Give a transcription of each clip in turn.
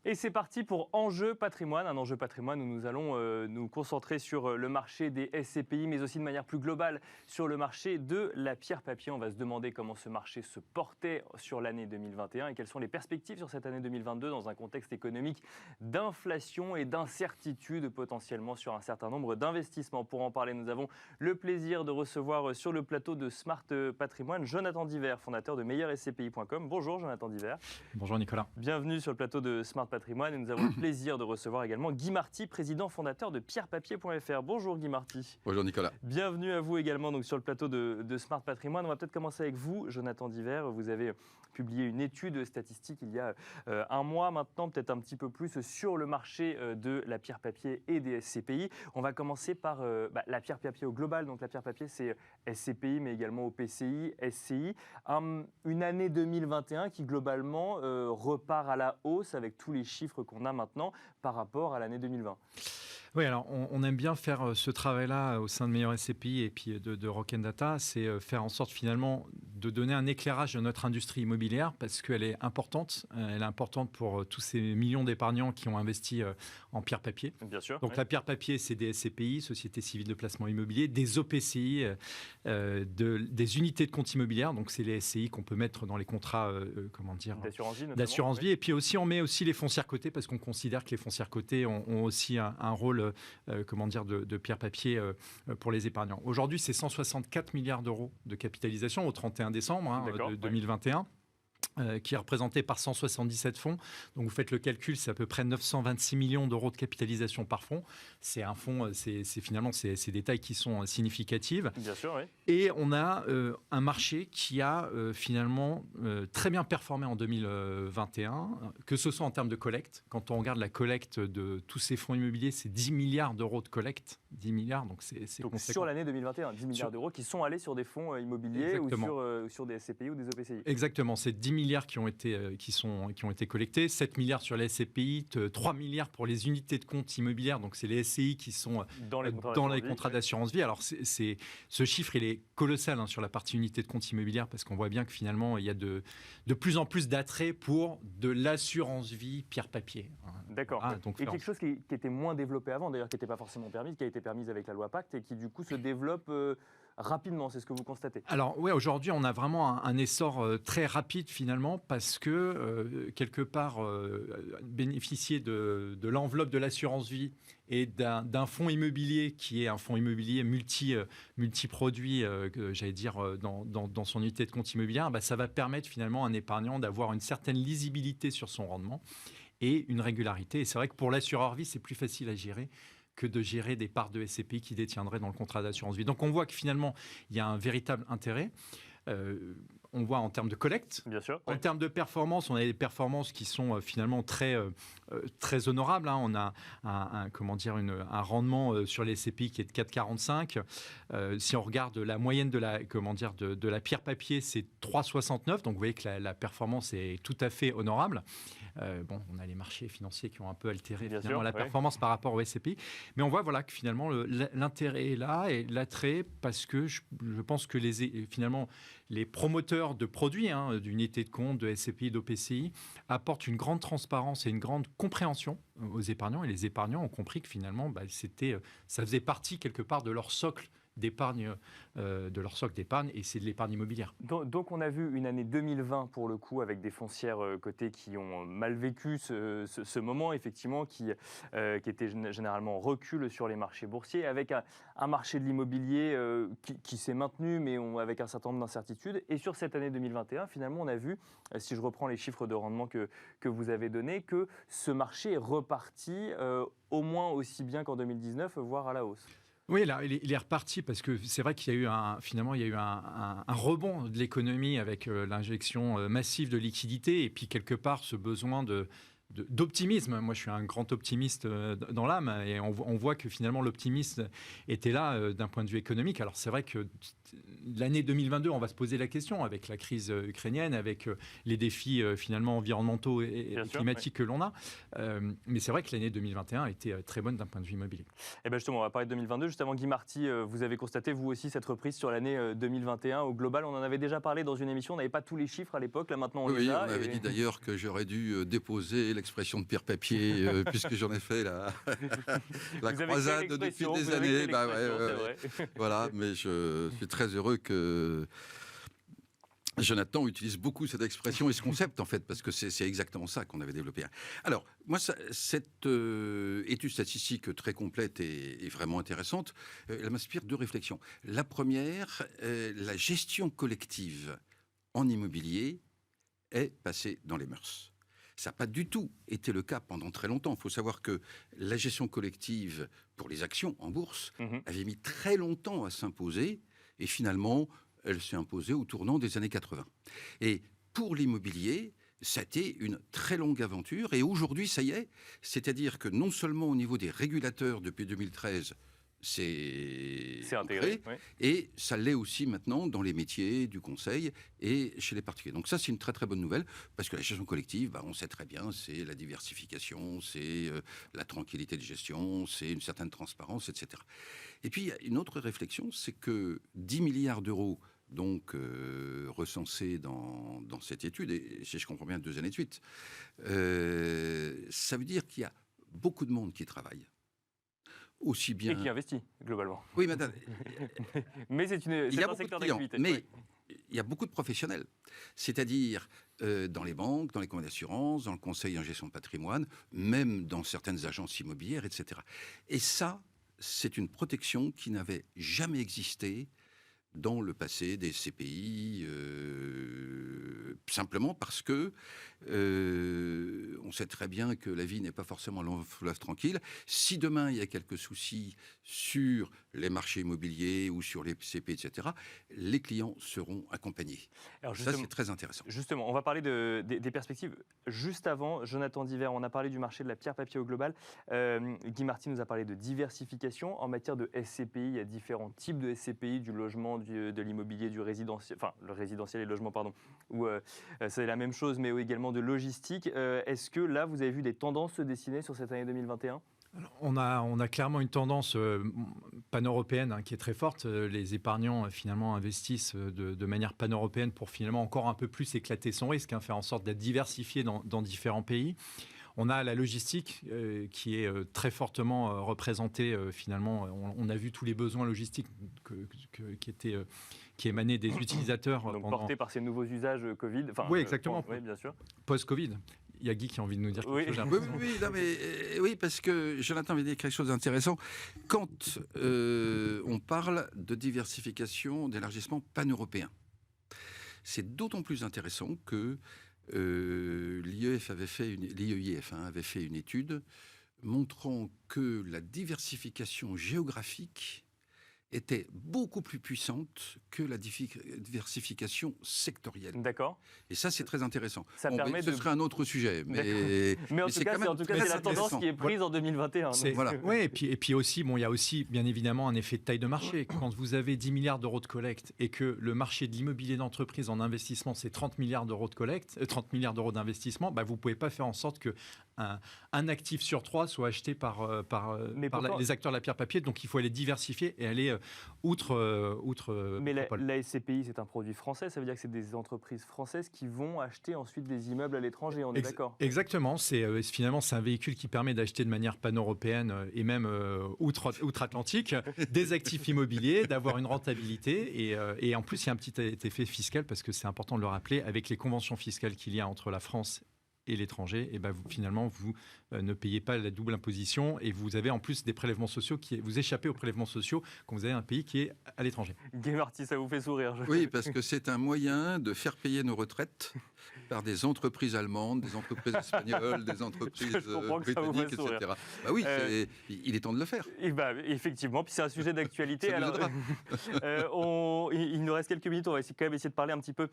Et c'est parti pour Enjeu Patrimoine, un enjeu patrimoine où nous allons nous concentrer sur le marché des SCPI, mais aussi de manière plus globale sur le marché de la pierre-papier. On va se demander comment ce marché se portait sur l'année 2021 et quelles sont les perspectives sur cette année 2022 dans un contexte économique d'inflation et d'incertitude potentiellement sur un certain nombre d'investissements. Pour en parler, nous avons le plaisir de recevoir sur le plateau de Smart Patrimoine Jonathan Diver, fondateur de meilleurscpi.com. Bonjour Jonathan Diver. Bonjour Nicolas. Bienvenue sur le plateau de Smart Patrimoine et nous avons le plaisir de recevoir également Guy Marty, président fondateur de pierrepapier.fr. Bonjour Guy Marty. Bonjour Nicolas. Bienvenue à vous également donc, sur le plateau de Smart Patrimoine. On va peut-être commencer avec vous, Jonathan Diver. Vous avez publié une étude statistique il y a un mois maintenant, peut-être un petit peu plus, sur le marché de la pierre-papier et des SCPI. On va commencer par la pierre-papier au global. Donc la pierre-papier, c'est SCPI, mais également OPCI, SCI. Une année 2021 qui globalement repart à la hausse avec tous les chiffres qu'on a maintenant par rapport à l'année 2020. Oui, alors on aime bien faire ce travail-là au sein de Meilleur SCPI et puis de Rock Data, c'est faire en sorte finalement de donner un éclairage de notre industrie immobilière parce qu'elle est importante. Elle est importante pour tous ces millions d'épargnants qui ont investi en pierre-papier. Bien sûr. Donc la pierre-papier, c'est des SCPI, Sociétés Civiles de Placement Immobilier, des OPCI, des unités de compte immobilière. Donc c'est les SCI qu'on peut mettre dans les contrats, d'assurance vie. Et puis aussi, on met aussi les foncières cotées parce qu'on considère que les foncières cotées ont aussi un rôle de pierre-papier pour les épargnants. Aujourd'hui, c'est 164 milliards d'euros de capitalisation au 31 décembre 2021. Qui est représenté par 177 fonds. Donc vous faites le calcul, c'est à peu près 926 millions d'euros de capitalisation par fonds. C'est un fonds, c'est finalement ces détails qui sont significatifs. Bien sûr, oui. Et on a un marché qui a finalement très bien performé en 2021, que ce soit en termes de collecte. Quand on regarde la collecte de tous ces fonds immobiliers, c'est 10 milliards d'euros de collecte. 10 milliards, donc c'est donc conséquent. sur l'année 2021, 10 milliards d'euros qui sont allés sur des fonds immobiliers ou sur des SCPI ou des OPCI. Exactement, c'est 10 milliards qui ont été collectés, 7 milliards sur les SCPI, 3 milliards pour les unités de compte immobilières, donc c'est les SCI qui sont dans les contrats d'assurance vie. Alors ce chiffre, il est colossal sur la partie unité de compte immobilière parce qu'on voit bien que finalement, il y a de plus en plus d'attrait pour de l'assurance vie pierre-papier. D'accord. Et quelque chose qui était moins développé avant, d'ailleurs qui n'était pas forcément permis, qui a été permise avec la loi Pacte et qui du coup se développe rapidement, c'est ce que vous constatez? Alors oui, aujourd'hui, on a vraiment un essor très rapide finalement parce que quelque part, bénéficier de l'enveloppe de l'assurance vie et d'un fonds immobilier qui est un fonds immobilier multi-produit, j'allais dire, dans son unité de compte immobilier, ça va permettre finalement à un épargnant d'avoir une certaine lisibilité sur son rendement et une régularité. Et c'est vrai que pour l'assureur vie, c'est plus facile à gérer que de gérer des parts de SCPI qui détiendraient dans le contrat d'assurance vie. Donc on voit que finalement, il y a un véritable intérêt. On voit en termes de collecte. Bien sûr. En termes de performance, on a des performances qui sont finalement très honorables. On a un rendement sur les SCPI qui est de 4,45. Si on regarde la moyenne de la pierre-papier, c'est 3,69. Donc vous voyez que la performance est tout à fait honorable. On a les marchés financiers qui ont un peu altéré la performance par rapport au SCPI. Mais on voit que finalement l'intérêt est là et l'attrait parce que je pense que finalement les promoteurs de produits, d'unités de compte, de SCPI, d'OPCI, apportent une grande transparence et une grande compréhension aux épargnants. Et les épargnants ont compris que finalement, ça faisait partie quelque part de leur socle d'épargne, et c'est de l'épargne immobilière. Donc on a vu une année 2020 pour le coup avec des foncières cotées qui ont mal vécu ce moment effectivement qui était généralement en recul sur les marchés boursiers avec un marché de l'immobilier qui s'est maintenu mais avec un certain nombre d'incertitudes. Et sur cette année 2021 finalement on a vu, si je reprends les chiffres de rendement que vous avez donnés, que ce marché est reparti au moins aussi bien qu'en 2019 voire à la hausse. Oui, là, il est reparti parce que c'est vrai qu'il y a eu un rebond de l'économie avec l'injection massive de liquidités et puis quelque part ce besoin d'optimisme. Moi, je suis un grand optimiste dans l'âme et on voit que finalement l'optimisme était là d'un point de vue économique. Alors c'est vrai que l'année 2022, on va se poser la question avec la crise ukrainienne, avec les défis finalement environnementaux et climatiques que l'on a. Mais c'est vrai que l'année 2021 a été très bonne d'un point de vue immobilier. Et bien justement, on va parler de 2022. Justement, Guy Marty, vous avez constaté, vous aussi, cette reprise sur l'année 2021 au global. On en avait déjà parlé dans une émission. On n'avait pas tous les chiffres à l'époque. Là, maintenant, on les a. Oui, on avait dit d'ailleurs que j'aurais dû déposer l'expression de Pierre Papier, puisque j'en ai fait la croisade depuis des années. Voilà, mais je suis très heureux que Jonathan utilise beaucoup cette expression et ce concept, en fait, parce que c'est exactement ça qu'on avait développé. Alors, moi, cette étude statistique très complète et vraiment intéressante, elle m'inspire deux réflexions. La première, la gestion collective en immobilier est passée dans les mœurs. Ça n'a pas du tout été le cas pendant très longtemps. Il faut savoir que la gestion collective pour les actions en bourse avait mis très longtemps à s'imposer et finalement, elle s'est imposée au tournant des années 80. Et pour l'immobilier, ça a été une très longue aventure. Et aujourd'hui, ça y est, c'est-à-dire que non seulement au niveau des régulateurs depuis 2013, c'est intégré, oui. Et ça l'est aussi maintenant dans les métiers du conseil et chez les particuliers. Donc ça, c'est une très très bonne nouvelle, parce que la gestion collective, on sait très bien, c'est la diversification, c'est la tranquillité de gestion, c'est une certaine transparence, etc. Et puis, il y a une autre réflexion, c'est que 10 milliards d'euros donc recensés dans cette étude, et si je comprends bien 2 années de suite, ça veut dire qu'il y a beaucoup de monde qui travaille. Aussi bien... Et qui investit, globalement. Oui, madame. Mais c'est un secteur d'activité. Mais il y a beaucoup de professionnels. C'est-à-dire dans les banques, dans les compagnies d'assurance, dans le conseil en gestion de patrimoine, même dans certaines agences immobilières, etc. Et ça, c'est une protection qui n'avait jamais existé dans le passé des CPI, simplement parce que on sait très bien que la vie n'est pas forcément long fleuve tranquille. Si demain il y a quelques soucis sur les marchés immobiliers ou sur les CP, etc., les clients seront accompagnés. Alors ça, c'est très intéressant. Justement, on va parler des perspectives. Juste avant, Jonathan Diver, on a parlé du marché de la pierre papier au global. Guy Marty nous a parlé de diversification. En matière de SCPI, il y a différents types de SCPI, du logement, de l'immobilier, du résidentiel, enfin le résidentiel et le logement, pardon, où c'est la même chose, mais également de logistique. Est-ce que là, vous avez vu des tendances se dessiner sur cette année 2021 ? Alors, on a clairement une tendance pan-européenne qui est très forte. Les épargnants finalement investissent de manière pan-européenne pour finalement encore un peu plus éclater son risque, faire en sorte d'être diversifié dans différents pays. On a la logistique qui est très fortement représentée finalement. On a vu tous les besoins logistiques qui émanaient des utilisateurs. Donc portés par ces nouveaux usages Covid. Oui, exactement. Oui, bien sûr. Post-Covid. Il y a Guy qui a envie de nous dire quelque chose. Oui, parce que Jonathan vient de dire quelque chose d'intéressant. Quand on parle de diversification, d'élargissement pan-européen, c'est d'autant plus intéressant que l'IEF avait fait une étude montrant que la diversification géographique était beaucoup plus puissante que la diversification sectorielle. D'accord. Et ça, c'est très intéressant. Ça permet ce serait un autre sujet. Mais en tout cas, c'est la tendance qui est prise en 2021. Voilà. Oui, et puis aussi, il y a aussi, bien évidemment, un effet de taille de marché. Quand vous avez 10 milliards d'euros de collecte et que le marché de l'immobilier d'entreprise en investissement, c'est 30 milliards d'euros de collecte, 30 milliards d'euros d'investissement, vous ne pouvez pas faire en sorte que un actif sur 3 soit acheté par les acteurs de la pierre papier. Donc, il faut aller diversifier et aller outre. Mais la SCPI, c'est un produit français, ça veut dire que c'est des entreprises françaises qui vont acheter ensuite des immeubles à l'étranger, on est d'accord ? Exactement, finalement c'est un véhicule qui permet d'acheter de manière pan-européenne et même outre-Atlantique des actifs immobiliers, d'avoir une rentabilité et en plus il y a un petit effet fiscal parce que c'est important de le rappeler, avec les conventions fiscales qu'il y a entre la France et l'étranger, et finalement vous ne payez pas la double imposition et vous avez en plus des prélèvements sociaux vous échappez aux prélèvements sociaux quand vous avez un pays qui est à l'étranger. Guy Marty, ça vous fait sourire. Oui, parce que c'est un moyen de faire payer nos retraites par des entreprises allemandes, des entreprises espagnoles, des entreprises britanniques, etc. Oui, il est temps de le faire. Effectivement, puis c'est un sujet d'actualité. Il nous reste quelques minutes, on va quand même essayer de parler un petit peu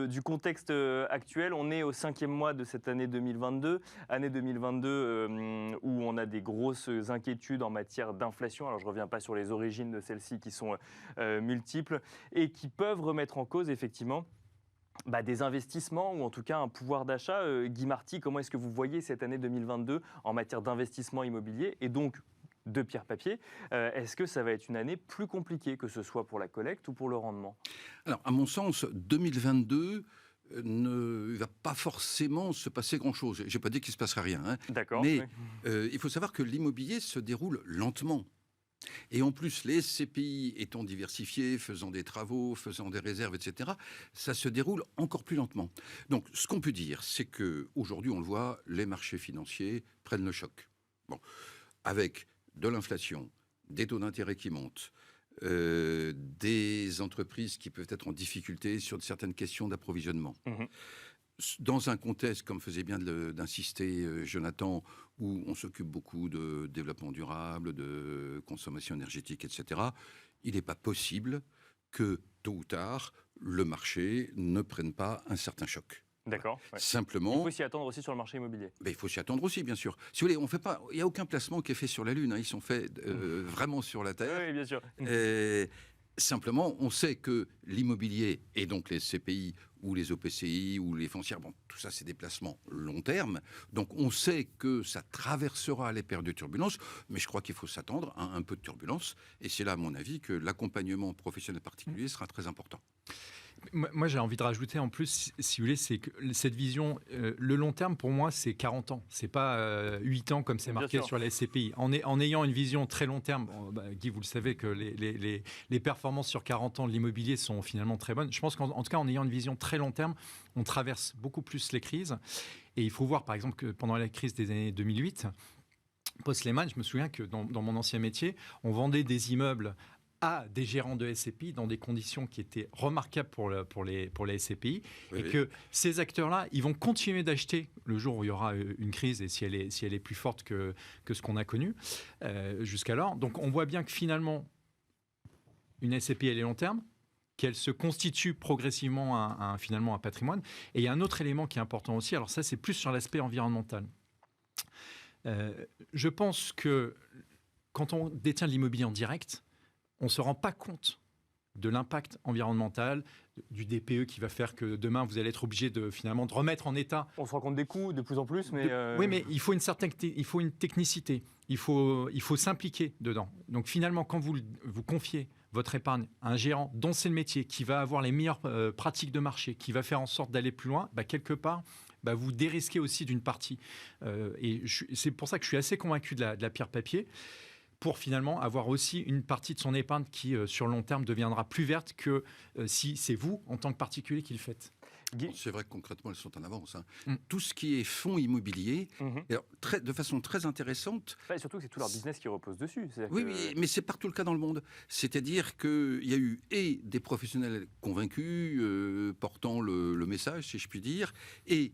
du contexte actuel. On est au 5e mois de cette année 2022. Année 2022 2022 où on a des grosses inquiétudes en matière d'inflation. Alors je ne reviens pas sur les origines de celles-ci qui sont multiples et qui peuvent remettre en cause effectivement des investissements ou en tout cas un pouvoir d'achat. Guy Marty, comment est-ce que vous voyez cette année 2022 en matière d'investissement immobilier et donc de pierre-papier? Est-ce que ça va être une année plus compliquée, que ce soit pour la collecte ou pour le rendement? Alors, à mon sens, 2022 ne va pas forcément se passer grand-chose. Je n'ai pas dit qu'il ne se passera rien. D'accord. Mais il faut savoir que l'immobilier se déroule lentement. Et en plus, les SCPI étant diversifiés, faisant des travaux, faisant des réserves, etc., ça se déroule encore plus lentement. Donc, ce qu'on peut dire, c'est qu'aujourd'hui, on le voit, les marchés financiers prennent le choc. Bon, avec de l'inflation, des taux d'intérêt qui montent, des entreprises qui peuvent être en difficulté sur certaines questions d'approvisionnement. Dans un contexte, comme faisait bien d'insister Jonathan, où on s'occupe beaucoup de développement durable, de consommation énergétique, etc., il n'est pas possible que, tôt ou tard, le marché ne prenne pas un certain choc. D'accord. Ouais. Simplement. Il faut s'y attendre aussi sur le marché immobilier. Il faut s'y attendre aussi, bien sûr. Si vous voulez, il n'y a aucun placement qui est fait sur la Lune. Ils sont faits vraiment sur la Terre. Oui, bien sûr. Simplement, on sait que l'immobilier, et donc les CPI ou les OPCI ou les foncières, tout ça, c'est des placements long terme. Donc, on sait que ça traversera les périodes de turbulence, mais je crois qu'il faut s'attendre à un peu de turbulence. Et c'est là, à mon avis, que l'accompagnement professionnel particulier sera très important. Moi, j'ai envie de rajouter en plus, si vous voulez, c'est que cette vision, le long terme, pour moi, c'est 40 ans. C'est pas 8 ans comme c'est marqué sur la SCPI. En ayant une vision très long terme, Guy, vous le savez que les performances sur 40 ans de l'immobilier sont finalement très bonnes. Je pense qu'en tout cas, en ayant une vision très long terme, on traverse beaucoup plus les crises. Et il faut voir, par exemple, que pendant la crise des années 2008, post-Lehman, je me souviens que dans mon ancien métier, on vendait des immeubles à des gérants de SCPI dans des conditions qui étaient remarquables pour les SCPI, et que ces acteurs-là, ils vont continuer d'acheter le jour où il y aura une crise et si elle est plus forte que ce qu'on a connu jusqu'alors. Donc on voit bien que finalement, une SCPI, elle est long terme, qu'elle se constitue progressivement finalement un patrimoine. Et il y a un autre élément qui est important aussi, alors ça c'est plus sur l'aspect environnemental. Je pense que quand on détient de l'immobilier en direct, on ne se rend pas compte de l'impact environnemental, du DPE qui va faire que demain, vous allez être obligé de remettre en état. On se rend compte des coûts de plus en plus, mais... Oui, mais il faut une technicité. Il faut s'impliquer dedans. Donc finalement, quand vous confiez votre épargne à un gérant dont c'est le métier, qui va avoir les meilleures pratiques de marché, qui va faire en sorte d'aller plus loin, quelque part, vous dérisquez aussi d'une partie. Et c'est pour ça que je suis assez convaincu de la pierre-papier, pour finalement avoir aussi une partie de son épargne qui, sur le long terme, deviendra plus verte que si c'est vous, en tant que particulier, qui le faites. C'est vrai que concrètement, elles sont en avance. Tout ce qui est fonds immobiliers, alors, de façon très intéressante... Et surtout que c'est tout leur business qui repose dessus. Oui, mais c'est partout le cas dans le monde. C'est-à-dire qu'il y a eu des professionnels convaincus, portant le message, si je puis dire, et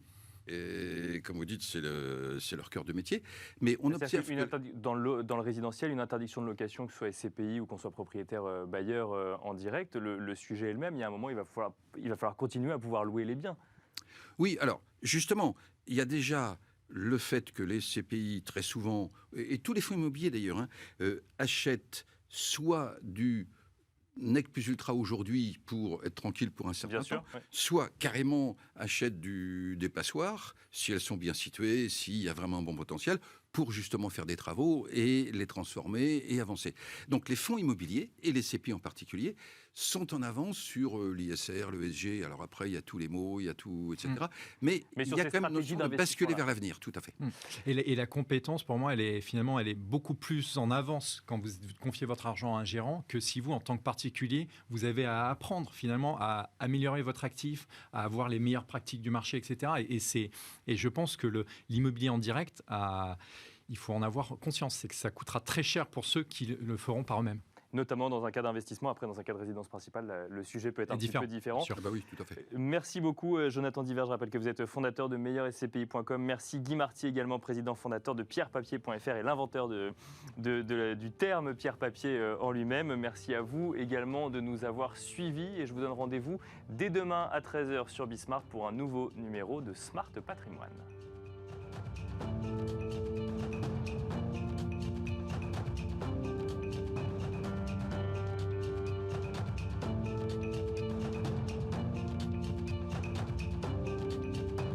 comme vous dites, c'est leur cœur de métier. Mais on observe dans le résidentiel, une interdiction de location, que ce soit SCPI ou qu'on soit propriétaire bailleur en direct, le sujet est le même. Il y a un moment, il va falloir continuer à pouvoir louer les biens. Oui, alors justement, il y a déjà le fait que les SCPI, très souvent, et tous les fonds immobiliers d'ailleurs, achètent soit du nec plus ultra aujourd'hui pour être tranquille pour un certain temps, soit carrément achètent des passoires, si elles sont bien situées, s'il y a vraiment un bon potentiel, pour justement faire des travaux et les transformer et avancer. Donc les fonds immobiliers, et les CPI en particulier, sont en avance sur l'ISR, l'ESG. Alors après, il y a tous les mots, il y a tout, etc. Mais il y a quand même une notion de basculer vers l'avenir, tout à fait. Et la compétence, pour moi, elle est beaucoup plus en avance quand vous confiez votre argent à un gérant que si vous, en tant que particulier, vous avez à apprendre finalement à améliorer votre actif, à avoir les meilleures pratiques du marché, etc. Et je pense que l'immobilier en direct, il faut en avoir conscience. C'est que ça coûtera très cher pour ceux qui le feront par eux-mêmes. Notamment dans un cas d'investissement. Après, dans un cas de résidence principale, le sujet peut être un petit peu différent. Oui, tout à fait. Merci beaucoup, Jonathan Diver. Je rappelle que vous êtes fondateur de meilleurscpi.com. Merci Guy Marty, également président fondateur de pierrepapier.fr et l'inventeur du terme pierre-papier en lui-même. Merci à vous également de nous avoir suivis. Et je vous donne rendez-vous dès demain à 13h sur Bismart pour un nouveau numéro de Smart Patrimoine.